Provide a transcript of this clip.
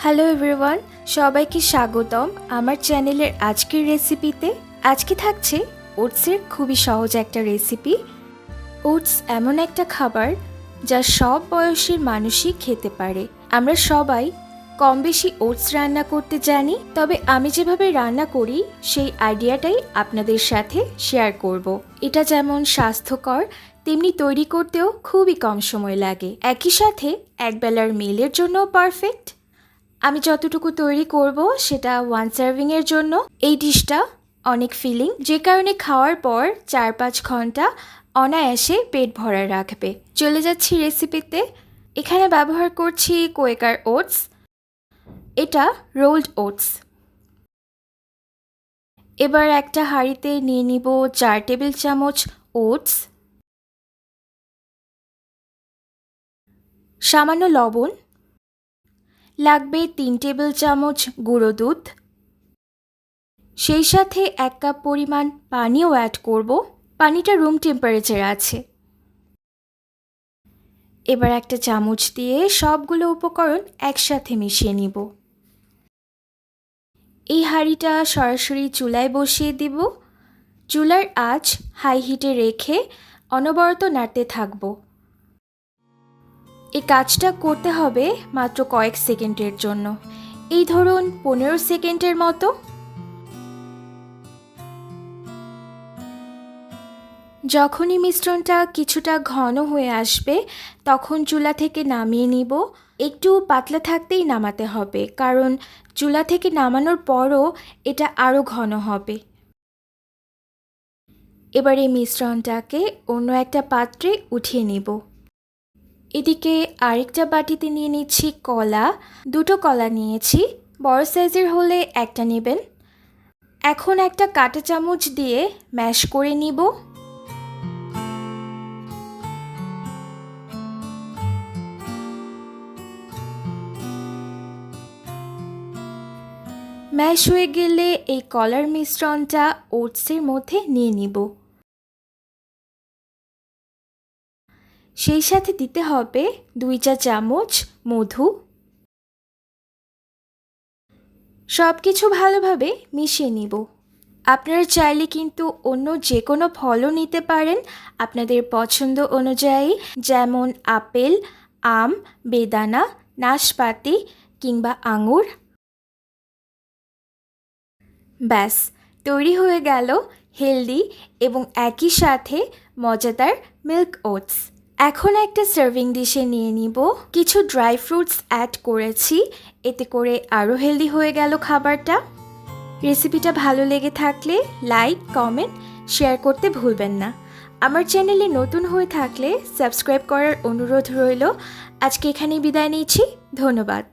Hello everyone, সবাইকে স্বাগতম আমার চ্যানেলের আজকের রেসিপিতে। আজকে থাকছে ওটসের খুবই সহজ একটা রেসিপি। ওটস এমন একটা খাবার যা সব বয়সের মানুষই খেতে পারে। আমরা সবাই কম বেশি ওটস রান্না করতে জানি, তবে আমি যেভাবে রান্না করি সেই আইডিয়াটাই আপনাদের সাথে শেয়ার করব। এটা যেমন স্বাস্থ্যকর, তেমনি তৈরি করতেও খুবই কম সময় লাগে। একই সাথে একবেলার মিলের জন্যও পারফেক্ট। আমি যতটুকু তৈরি করব সেটা 1 সার্ভিংয়ের জন্য। এই ডিশটা অনেক ফিলিং, যে কারণে খাওয়ার পর 4-5 ঘন্টা অনায়াসে পেট ভরা রাখবে। চলে যাচ্ছি রেসিপিতে। এখানে ব্যবহার করছি কোয়েকার ওটস, এটা রোলড ওটস। এবার একটা হাঁড়িতে নিয়ে নিব 4 টেবিল চামচ ওটস, সামান্য লবণ, লাগবে 3 টেবিল চামচ গুঁড়ো দুধ, সেই সাথে 1 কাপ পরিমাণ পানিও অ্যাড করব। পানিটা রুম টেম্পারেচারে আছে। এবার একটা চামচ দিয়ে সবগুলো উপকরণ একসাথে মিশিয়ে নিব। এই হাঁড়িটা সরাসরি চুলায় বসিয়ে দিব। চুলার আঁচ হাই হিটে রেখে অনবরত নাড়তে থাকব। এই কাজটা করতে হবে মাত্র কয়েক সেকেন্ডের জন্য, এই ধরুন 15 সেকেন্ডের মতো। যখনই মিশ্রণটা কিছুটা ঘন হয়ে আসবে তখন চুলা থেকে নামিয়ে নিব। একটু পাতলা থাকতেই নামাতে হবে, কারণ চুলা থেকে নামানোর পরও এটা আরও ঘন হবে। এবার এই মিশ্রণটাকে অন্য একটা পাত্রে উঠিয়ে নিব। এদিকে আরেকটা বাটিতে নিয়ে নিচ্ছি কলা। 2টো কলা নিয়েছি, বড় সাইজের হলে একটা নেবেন। এখন একটা কাঁটা চামচ দিয়ে ম্যাশ করে নিব। ম্যাশ হয়ে গেলে এই কলার মিশ্রণটা ওটসের মধ্যে নিয়ে নিব। সেই সাথে দিতে হবে 2 চা চামচ মধু। সব কিছু ভালোভাবে মিশিয়ে নিব। আপনারা চাইলে কিন্তু অন্য যে কোনো ফলও নিতে পারেন আপনাদের পছন্দ অনুযায়ী, যেমন আপেল, আম, বেদানা, নাশপাতি কিংবা আঙুর। ব্যাস, তৈরি হয়ে গেল হেলদি এবং একই সাথে মজাদার মিল্ক ওটস। এখন একটা সার্ভিং ডিশে নিয়ে নিব। কিছু ড্রাই ফ্রুটস অ্যাড করেছি, এতে করে আরও হেলদি হয়ে গেল খাবারটা। রেসিপিটা ভালো লেগে থাকলে লাইক, কমেন্ট, শেয়ার করতে ভুলবেন না। আমার চ্যানেলে নতুন হয়ে থাকলে সাবস্ক্রাইব করার অনুরোধ রইল। আজকে এখানেই বিদায় নিচ্ছি। ধন্যবাদ।